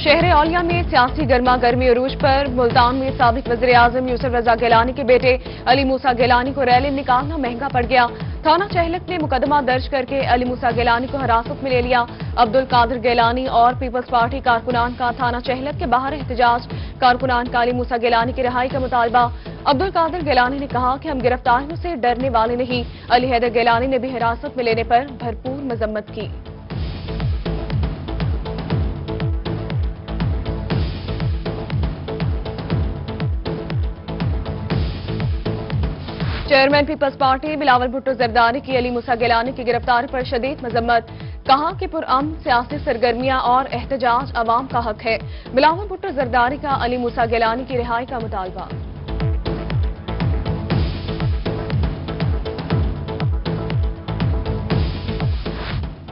शहर औलिया में सियासी गर्मा गर्मी अरूज पर मुल्तान में साबिक वज़ीर आज़म यूसुफ रजा गिलानी के बेटे अली मूसा गिलानी को रैली निकालना महंगा पड़ गया। थाना चहलक ने मुकदमा दर्ज करके अली मूसा गिलानी को हिरासत में ले लिया। अब्दुल कादिर गिलानी और पीपल्स पार्टी कारकुनान का थाना चहलक के बाहर एहतजाज। कारकुनान का अली मूसा गिलानी की रिहाई का मुतालबा। अब्दुल कादिर गिलानी ने कहा कि हम गिरफ्तारियों से डरने वाले नहीं। अली हैदर गिलानी ने भी हिरासत में लेने पर भरपूर मजम्मत की। चेयरमैन पीपल्स पार्टी बिलावल भुट्टो जरदारी की अली मूसा गिलानी की गिरफ्तारी पर शदीद मजम्मत। कहा कि पुरअमन सियासी सरगर्मियां और एहतजाज अवाम का हक है। बिलावल भुट्टो जरदारी का अली मूसा गिलानी की रिहाई का मुतालबा।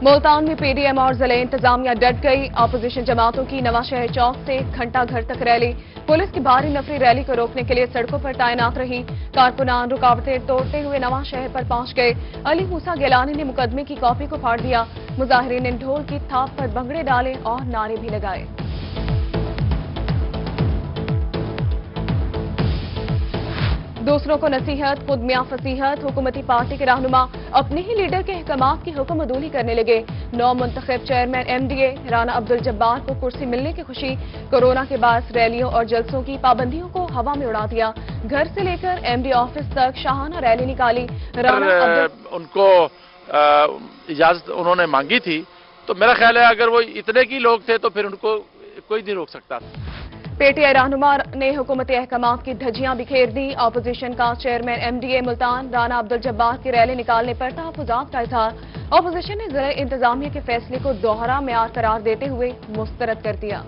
मुल्तान में पीडीएम और जिले इंतजामिया डट गई। अपोजिशन जमातों की नवाशहर चौक से घंटा घर तक रैली। पुलिस की भारी नफरी रैली को रोकने के लिए सड़कों पर तैनात रही। कारकुनान रुकावटें तोड़ते हुए नवाशहर पर पहुंच गए। अली मूसा गिलानी ने मुकदमे की कॉपी को फाड़ दिया। मुजाहिरीन ने ढोल की थाप पर भंगड़े डाले और नारे भी लगाए। दूसरों को नसीहत, खुद मियां फसीहत। हुकूमती पार्टी के रहनुमा अपने ही लीडर के अहकामात की हुक्म अदूली करने लगे। नौ मुंतखब चेयरमैन एमडीए राना अब्दुल जब्बार को कुर्सी मिलने की खुशी। कोरोना के बाद रैलियों और जलसों की पाबंदियों को हवा में उड़ा दिया। घर से लेकर एमडी ऑफिस तक शाहाना रैली निकाली। राना उनको इजाजत उन्होंने मांगी थी, तो मेरा ख्याल है अगर वो इतने की लोग थे तो फिर उनको कोई नहीं रोक सकता। पीटीआई रहनुमा ने हुकूमती अहकामात की धज्जियां बिखेर दी। अपोजिशन का चेयरमैन एमडीए मुल्तान राना अब्दुल जब्बार की रैली निकालने पर तहफ्फुजात का इजहार। अपोजिशन ने जिला इंतजामिया के फैसले को दोहरा मेयार करार देते हुए मुस्तरद कर दिया।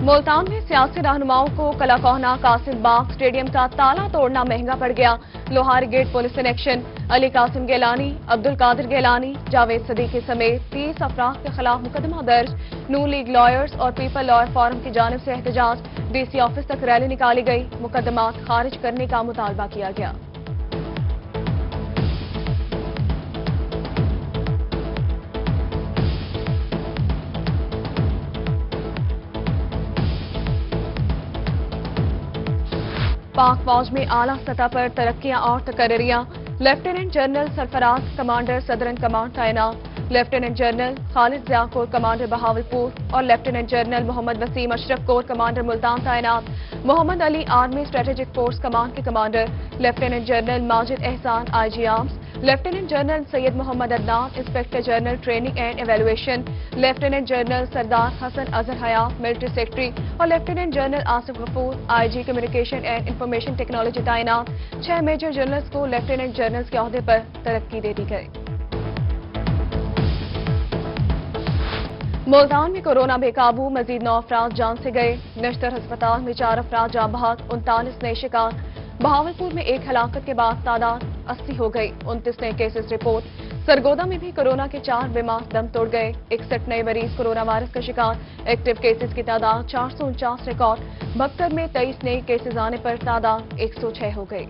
मुल्तान में सियासी रहनुमाओं को कलाकोहना कासिम बाग स्टेडियम का ताला तोड़ना महंगा पड़ गया। लोहारी गेट पुलिस ने एक्शन। अली कासिम गिलानी, अब्दुल कादिर गिलानी, जावेद सदीकी समेत 30 अफराद के खिलाफ मुकदमा दर्ज। नून लीग लॉयर्स और पीपल लॉयर फोरम की जानिब से एहतजाज। डीसी ऑफिस तक रैली निकाली गई। मुकदमात खारिज करने का मुतालबा किया गया। पाक फौज में आला सतह पर तरक्कियां और तकर्रियां। Lieutenant general Sarfaraz commander southern command तैनात। Lieutenant general Khalid Zia corps commander Bahawalpur और lieutenant general Mohammad Wasim Ashraf corps commander Multan तैनात। Mohammad Ali army strategic force command के commander. Lieutenant general Majid Ehsan IG arms. Lieutenant general Syed Mohammad Adnan inspector general training and evaluation. Lieutenant general Sardar Hassan Azhar Hayat military secretary और lieutenant general Asif Ghafoor IG communication and information technology तैनात। 6 major generals को lieutenant generals के ओहदे पर तरक्की दे दी गई। मुल्तान में कोरोना बेकाबू, मजीद 9 अफराद जान से गए। नश्तर अस्पताल में 4 अफराद जाँ बहक, 39 नए शिकार। बहावलपुर में एक हलाकत के बाद तादाद 80 हो गई। 29 नए केसेस रिपोर्ट। सरगोदा में भी कोरोना के 4 बीमार दम तोड़ गए। 61 नए मरीज कोरोना वायरस का शिकार। एक्टिव केसेस की तादाद 449 रिकॉर्ड। बख्तर में 23 नए केसेस आने पर तादाद 106 हो गई।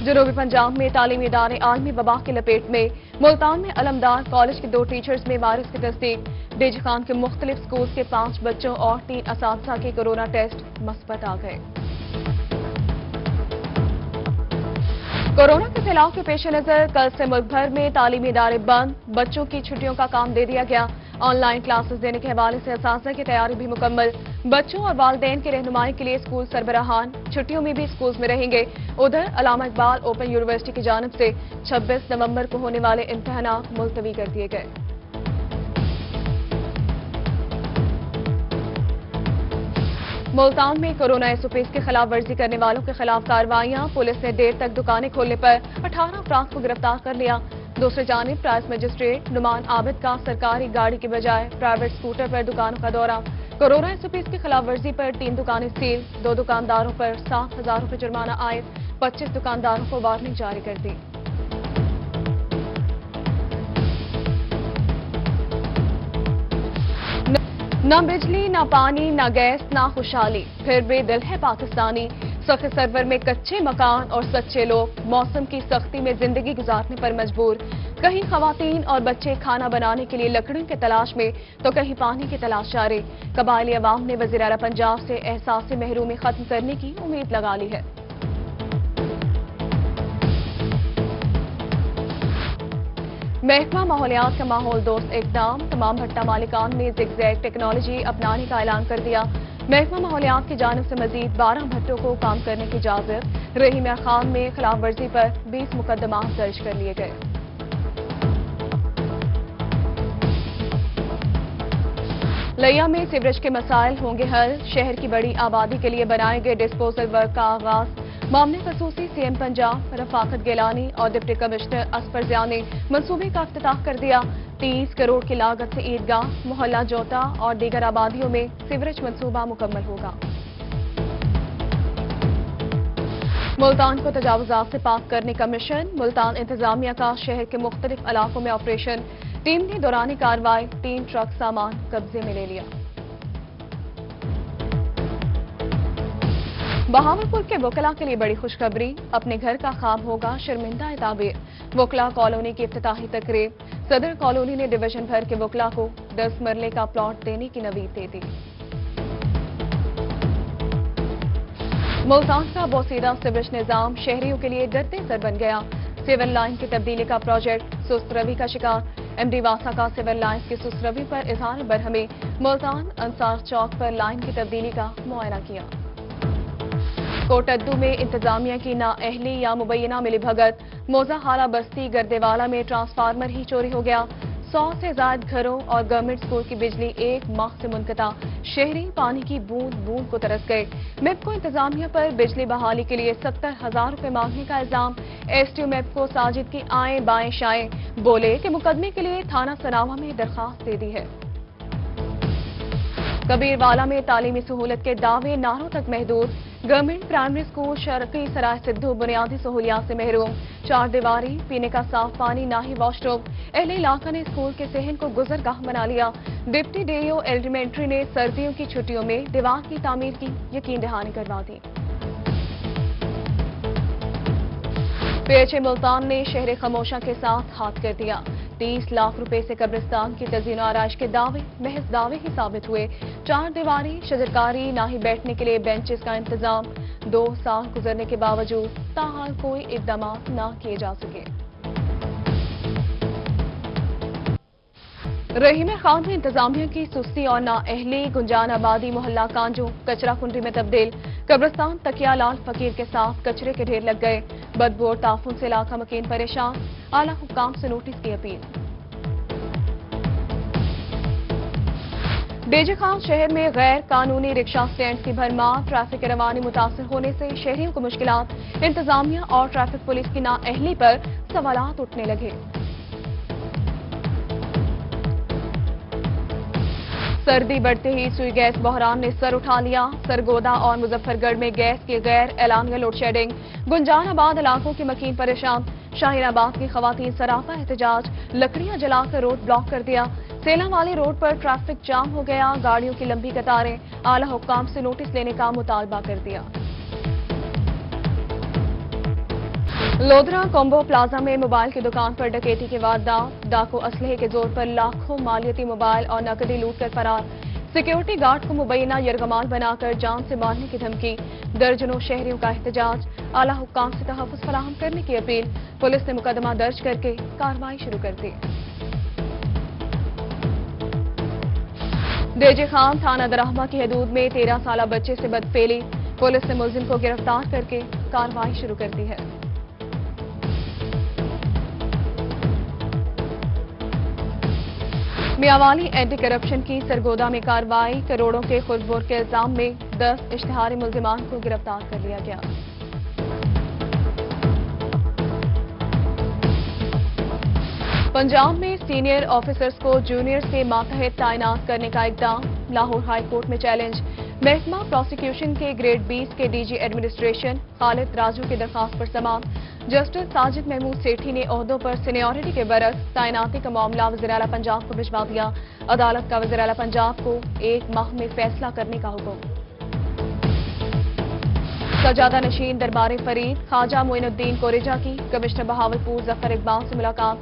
जनूबी पंजाब में तालीमी इदारे आलमी वबा की लपेट में। मुल्तान में अलमदार कॉलेज के 2 टीचर्स में वायरस की तस्दीक। डेजी खान के मुख्तलिफ स्कूल के 5 बच्चों और 3 असातिज़ा के कोरोना टेस्ट मस्बत आ गए। कोरोना के फैलाव के पेश नजर कल से मुल्क भर में तालीमी इदारे बंद। बच्चों की छुट्टियों का काम दे दिया गया। ऑनलाइन क्लासेस देने के हवाले से असातिज़ा की तैयारी भी मुकम्मल। बच्चों और वालिदैन की रहनुमाई के लिए स्कूल सरबराहान छुट्टियों में भी स्कूल में रहेंगे। उधर अल्लामा इकबाल ओपन यूनिवर्सिटी की जानिब से 26 नवंबर को होने वाले इम्तिहानात मुलतवी कर दिए गए। मुल्तान में कोरोना एसओपीज की खिलाफ वर्जी करने वालों के खिलाफ कार्रवाइयां। पुलिस ने देर तक दुकानें खोलने पर 18 अफराद को गिरफ्तार कर लिया। दूसरी जानिब प्राइस मजिस्ट्रेट नुमान आबिद का सरकारी गाड़ी की बजाय प्राइवेट स्कूटर पर दुकानों का दौरा। कोरोना एसओपीज की खिलाफ वर्जी पर 3 दुकानें सील। 2 दुकानदारों पर 7,000 रुपये जुर्माना आयद। 25 दुकानदारों को वार्निंग जारी कर दी। نہ بجلی نہ پانی نہ گیس نہ خوشحالی پھر بھی دل ہے پاکستانی سخت سرور میں کچے مکان اور سچے لوگ موسم کی سختی میں زندگی گزارنے پر مجبور کہیں خواتین اور بچے کھانا بنانے کے لیے لکڑیوں کی تلاش میں تو کہیں پانی کی تلاش جاری قبائلی عوام نے وزیر اعلیٰ پنجاب سے احساس محرومی ختم کرنے کی امید لگا لی ہے محکمہ ماحولیات کا ماحول دوست اقدام تمام بھٹا مالکان نے زگ زیگ ٹیکنالوجی اپنانے کا اعلان کر دیا محکمہ ماحولیات کی جانب سے مزید 12 بھٹوں کو کام کرنے کی اجازت رحیم خان میں خلاف ورزی پر 20 مقدمات درج کر لیے گئے لیا میں سیوریج کے مسائل ہوں گے حل شہر کی بڑی آبادی کے لیے بنائے گئے ڈسپوزل ورک کا آغاز معاملے خصوصی سی ایم پنجاب رفاقت گیلانی اور ڈپٹی کمشنر اسفر ضیاء نے منصوبے کا افتتاح کر دیا 30 کروڑ کی لاگت سے عیدگاہ محلہ جوتا اور دیگر آبادیوں میں سیوریج منصوبہ مکمل ہوگا ملتان کو تجاوزات سے پاک کرنے کا مشن ملتان انتظامیہ کا شہر کے مختلف علاقوں میں آپریشن ٹیم نے دوران کارروائی 3 ٹرک سامان قبضے میں لے لیا بہاولپور کے وکلاء کے لیے بڑی خوشخبری اپنے گھر کا خواب ہوگا شرمندہ تعبیر وکلاء کالونی کی افتتاحی تقریب صدر کالونی نے ڈویژن بھر کے وکلاء کو 10 مرلے کا پلاٹ دینے کی نوید دے دی ملتان کا بوسیدہ سیوریج نظام شہریوں کے لیے گردِ سر بن گیا سیول لائن کی تبدیلی کا پروجیکٹ سست روی کا شکار ایم ڈی واسا کا سیول لائنز کی سست روی پر اظہار برہمی ملتان انصار چوک پر لائن کی تبدیلی کا معائنہ کیا کوٹدو میں انتظامیہ کی نااہلی یا مبینہ ملی بھگت موزہ حالہ بستی گردیوالا میں ٹرانسفارمر ہی چوری ہو گیا 100 سے زائد گھروں اور گورنمنٹ اسکول کی بجلی 1 ماہ سے منقطع شہری پانی کی بوند بوند کو ترس گئے میپکو انتظامیہ پر بجلی بحالی کے لیے 70,000 روپے مانگنے کا الزام S T O MEPCO Sajid کی آئیں بائیں شائیں بولے کہ مقدمے کے لیے تھانہ سناوا میں درخواست دے دی ہے کبیروالا میں تعلیمی سہولت کے دعوے نعروں تک محدود گورنمنٹ پرائمری اسکول شرقی سرائے سدھو بنیادی سہولیات سے محروم 4 دیواری پینے کا صاف پانی نہ ہی واش روم اہل علاقہ نے اسکول کے صحن کو گزرگاہ بنا لیا ڈپٹی ڈی او ایلیمنٹری نے سردیوں کی چھٹیوں میں دیوار کی تعمیر کی یقین دہانی کروا دی پی ایچ اے ملتان نے شہر خموشہ کے ساتھ ہاتھ کر دیا 30 لاکھ روپے سے قبرستان کی تزئین و آرائش کے دعوے محض دعوے ہی ثابت ہوئے 4 دیواری شجرکاری نہ ہی بیٹھنے کے لیے بینچز کا انتظام 2 سال گزرنے کے باوجود تاحال کوئی اقدامات نہ کیے جا سکے رحیم خان میں انتظامیہ کی سستی اور نااہلی گنجان آبادی محلہ کانجو کچرا کنڈی میں تبدیل قبرستان تکیا لال فقیر کے ساتھ کچرے کے ڈھیر لگ گئے بدبو اور تعفن سے علاقہ مکین پریشان اعلیٰ حکام سے نوٹس کی اپیل ڈی جے خان شہر میں غیر قانونی رکشہ سٹینڈ کی بھرمار ٹریفک کی روانی متاثر ہونے سے شہریوں کو مشکلات انتظامیہ اور ٹریفک پولیس کی نااہلی پر سوالات اٹھنے لگے سردی بڑھتے ہی سوئی گیس بحران نے سر اٹھا لیا سرگودا اور مظفر گڑھ میں گیس کی غیر اعلانیہ لوڈ شیڈنگ گنجان آباد علاقوں کے مکین پریشان شاہین آباد کی خواتین سراپا احتجاج لکڑیاں جلا کر روڈ بلاک کر دیا سیلم والی روڈ پر ٹریفک جام ہو گیا گاڑیوں کی لمبی قطاریں اعلی حکام سے نوٹس لینے کا مطالبہ کر دیا لودھرا کومبو پلازا میں موبائل کی دکان پر ڈکیتی کی واردات ڈاکو اسلحے کے زور پر لاکھوں مالیتی موبائل اور نقدی لوٹ کر فرار سیکیورٹی گارڈ کو مبینہ یرغمال بنا کر جان سے مارنے کی دھمکی درجنوں شہریوں کا احتجاج اعلی حکام سے تحفظ فراہم کرنے کی اپیل پولیس نے مقدمہ درج کر کے کارروائی شروع کر دی ڈی جے خان تھانہ درہمہ کی حدود میں 13 سالہ بچے سے بدفعلی پولیس نے ملزم کو گرفتار کر کے کارروائی شروع کر دی ہے میاوالی اینٹی کرپشن کی سرگودا میں کارروائی کروڑوں کے خرد کے الزام میں 10 اشتہاری ملزمان کو گرفتار کر لیا گیا پنجاب میں سینئر آفیسرز کو جونیئرز کے ماتحت تعینات کرنے کا اقدام لاہور ہائی کورٹ میں چیلنج محکمہ پروسیکیوشن کے گریڈ 20 کے ڈی جی ایڈمنسٹریشن خالد راجو کی درخواست پر سماعت जस्टिस साजिद महमूद सेठी ने ओहदों पर सीनियरिटी के बरस तैनाती का मामला वज़ीर-ए-आला पंजाब को भिजवा दिया। अदालत का वज़ीर-ए-आला पंजाब को 1 माह में फैसला करने का हुक्म। सजादा नशीन दरबार फरीद ख्वाजा मोइनुद्दीन कोरेजा की कमिश्नर बहावलपुर जफर इकबाल से मुलाकात।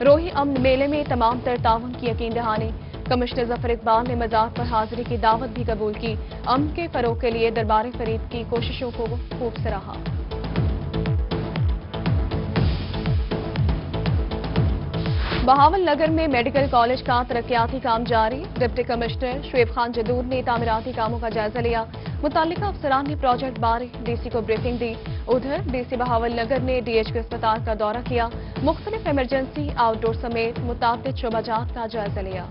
रोही अमन मेले में तमाम तर ताउन की यकीन दहानी। कमिश्नर जफर इकबाल ने मज़ार पर हाजिरी की दावत भी कबूल की। अमन के फरोग के लिए दरबार फरीद की कोशिशों को खूब सराहा। बहावल नगर में मेडिकल कॉलेज का तरक्याती काम जारी। डिप्टी कमिश्नर शुएब खान जदूर ने तामीराती कामों का जायजा लिया। मुतालिका अफसरान ने प्रोजेक्ट बारे डीसी को ब्रीफिंग दी। उधर डीसी बहावल नगर ने डीएचके अस्पताल का दौरा किया। मुख्तलिफ इमरजेंसी आउटडोर समेत मुताबिक शोबाजात का जायजा लिया।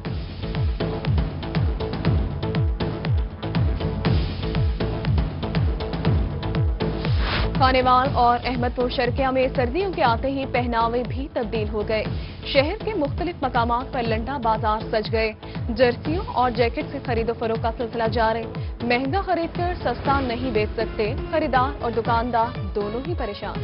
खानेवाल और अहमदपुर शर्किया में सर्दियों के आते ही पहनावे भी तब्दील हो गए। शहर के मुख्तलिफ मकामात पर लंडा बाजार सज गए। जर्सियों और जैकेट से खरीदो फरोख्त का सिलसिला जारी। महंगा खरीदकर सस्ता नहीं बेच सकते, खरीदार और दुकानदार दोनों ही परेशान।